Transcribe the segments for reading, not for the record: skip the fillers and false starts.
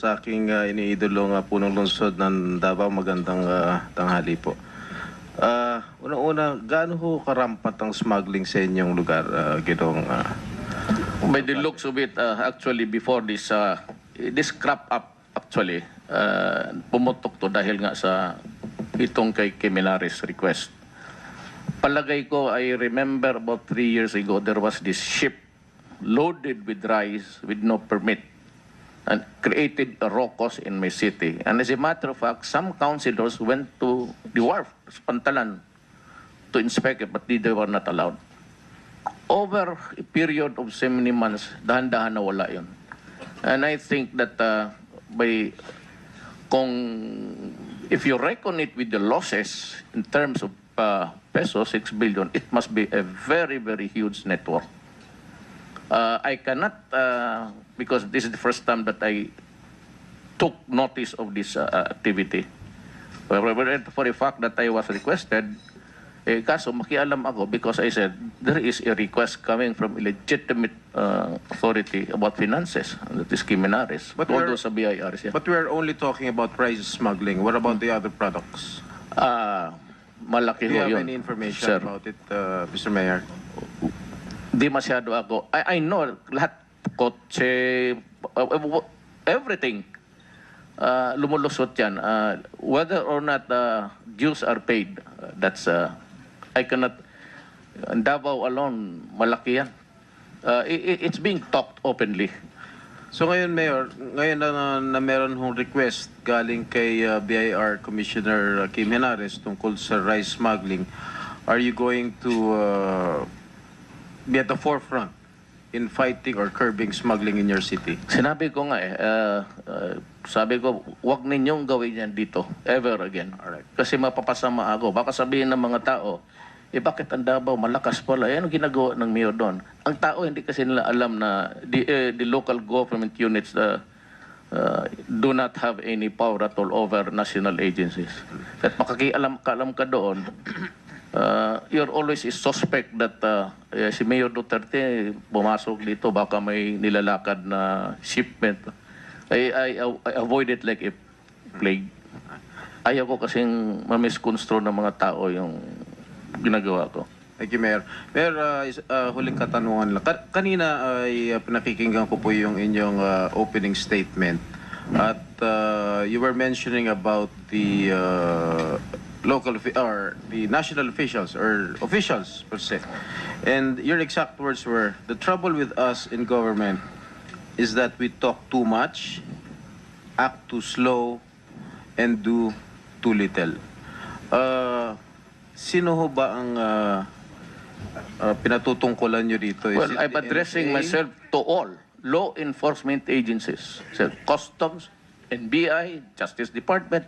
sa aking iniidolong punong lungsod ng Davao. Magandang tanghali po. Una-una, gaano ho karampat ang smuggling sa inyong lugar, Ginoong? By the looks of it, actually before this crop up actually, pumutok to dahil nga sa itong kay Keminares request. Palagay ko, I remember about 3 years ago, there was this ship loaded with rice with no permit and created a raucous in my city. And as a matter of fact, some councilors went to the wharf, Pantalan, to inspect it, but they were not allowed. Over a period of so many months, dahan-dahan na wala yun. And I think that if you reckon it with the losses in terms of peso, 6 billion, it must be a very, very huge network. I cannot, because this is the first time that I took notice of this activity. For a fact that I was requested, kaso makialam ako because I said there is a request coming from a legitimate authority about finances, that is Keminares. But all those sa BIRs. Yeah. But we're only talking about rice smuggling. What about the other products? Malaki Do you ho have yun, any information sir. about it, Mr. Mayor? Di masyado ako. I know lahat, kotse, everything. Lumulusot yan. Whether or not dues are paid, that's, I cannot, Davao alone, malaki yan. It's being talked openly. So ngayon, Mayor, ngayon na meron hong request galing kay BIR Commissioner Kim Henares tungkol sa rice smuggling, are you going to be at the forefront in fighting or curbing smuggling in your city? Sinabi ko nga sabi ko, wag ninyong gawin yan dito, ever again. Alright. Kasi mapapasama ako. Baka sabihin ng mga tao, bakit ang Davao, malakas pala. Yan ang ginagawa ng mayor doon. Ang tao, hindi kasi nila alam na the local government units do not have any power at all over national agencies. At makakialam ka doon, you're always a suspect that si Mayor Duterte pumasok dito, baka may nilalakad na shipment. I avoid it like a plague. Ayaw ko kasing mamisconstrue ng mga tao yung ginagawa ko. Thank you, Mayor. Mayor, huling katanungan lang. Kanina ay pinakikinggan ko po yung inyong opening statement. At you were mentioning about the the national officials or officials per se. And your exact words were, the trouble with us in government is that we talk too much, act too slow, and do too little. Sino ho ba ang pinatutungkulan nyo dito? Well, I'm addressing myself to all law enforcement agencies. So, Customs, NBI, Justice Department.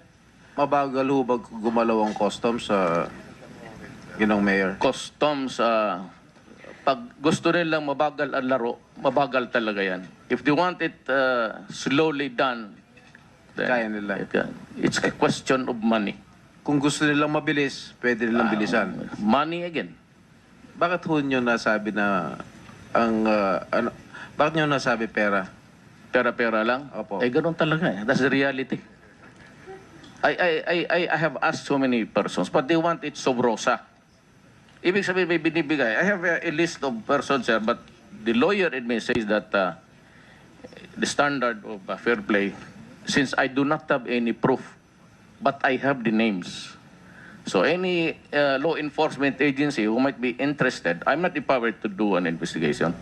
Mabagal ho ba gumalaw ang customs sa Ginong Mayor? Customs, pag gusto nilang mabagal ang laro, mabagal talaga yan. If they want it slowly done, then Kaya nila. it's a question of money. Kung gusto nilang mabilis, pwede nilang bilisan. Money again. Bakit ho nyo nasabi na bakit nyo nasabi pera? Pera-pera lang. Opo. Ganun talaga eh. That's the reality. I have asked so many persons, but they want it sobrosa. Ibig sabihin may binibigay. I have a list of persons here, but the lawyer in me says that the standard of fair play, since I do not have any proof, but I have the names. So any law enforcement agency who might be interested, I'm not empowered to do an investigation.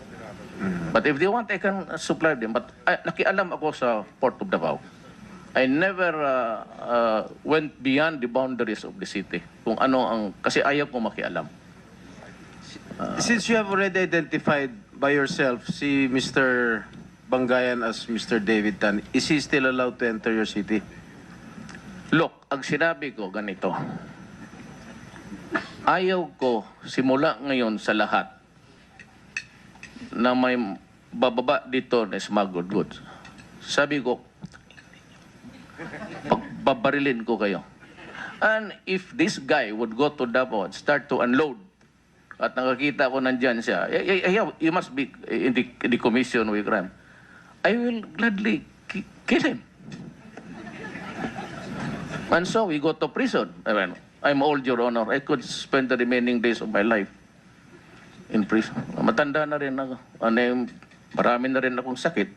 But if they want, I can supply them. But nakialam ako sa Port of Davao. I never went beyond the boundaries of the city. Kung ano ang, kasi ayaw ko makialam. Since you have already identified by yourself si Mr. Bangayan as Mr. David Tan, is he still allowed to enter your city? Look, ang sinabi ko ganito. Ayaw ko simula ngayon sa lahat na may bababa dito na smuggled goods. Sabi ko, babarilin ko kayo. And if this guy would go to Davao and start to unload, at nakakita ko nandyan siya, you must be in the commission with crime, I will gladly kill him. And so we go to prison. I mean, I'm old, Your Honor. I could spend the remaining days of my life in prison. Matanda na rin ako. Marami na rin akong sakit.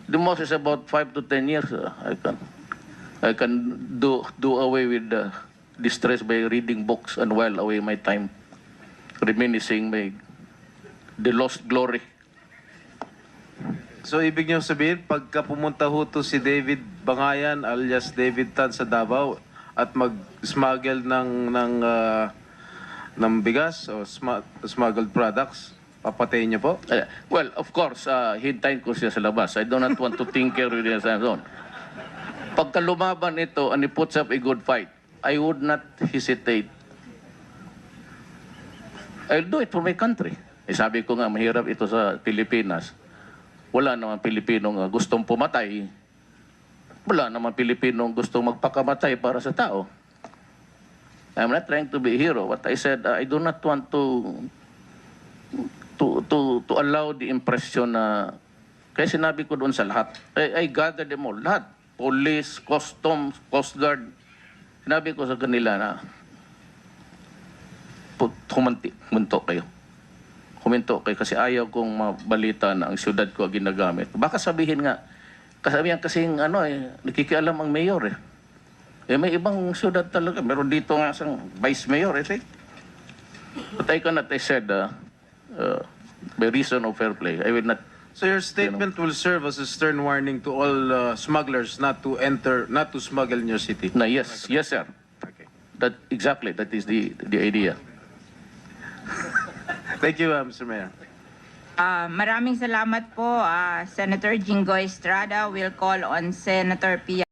The most is about 5 to 10 years. I can do away with distress by reading books and while away my time, reminiscing the lost glory. So, ibig niyo sabihin, pagka pumunta ho to si David Bangayan alias David Tan sa Davao at mag-smuggle ng bigas o smuggled products, papatayin niyo po? Well, of course, hintayin ko siya sa labas. I do not want to tinker with his own. Pagka lumaban ito and he puts up a good fight, I would not hesitate. I'll do it for my country. Sabi ko nga, mahirap ito sa Pilipinas. Wala naman Pilipinong gustong pumatay. Wala naman Pilipinong gustong magpakamatay para sa tao. I'm not trying to be a hero. What I said, I do not want to allow the impression na kaya sinabi ko doon sa lahat. I gathered them all. Lahat. Police, customs, coast guard. Sinabi ko sa kanila na huminto kayo. Huminto kayo kasi ayaw kong mabalita na ang syudad ko ginagamit. Baka sabihin nga, kasabihan kasing nakikialam ang mayor eh. May ibang syudad talaga. Meron dito nga isang vice mayor eh. But I cannot, I said, by reason of fair play, I will not. So your statement will serve as a stern warning to all smugglers not to smuggle in your city? Na yes, yes sir. Okay. That is the idea. Thank you, Mr. Mayor. Maraming salamat po, Senator Jinggoy Estrada. Will call on Senator Pia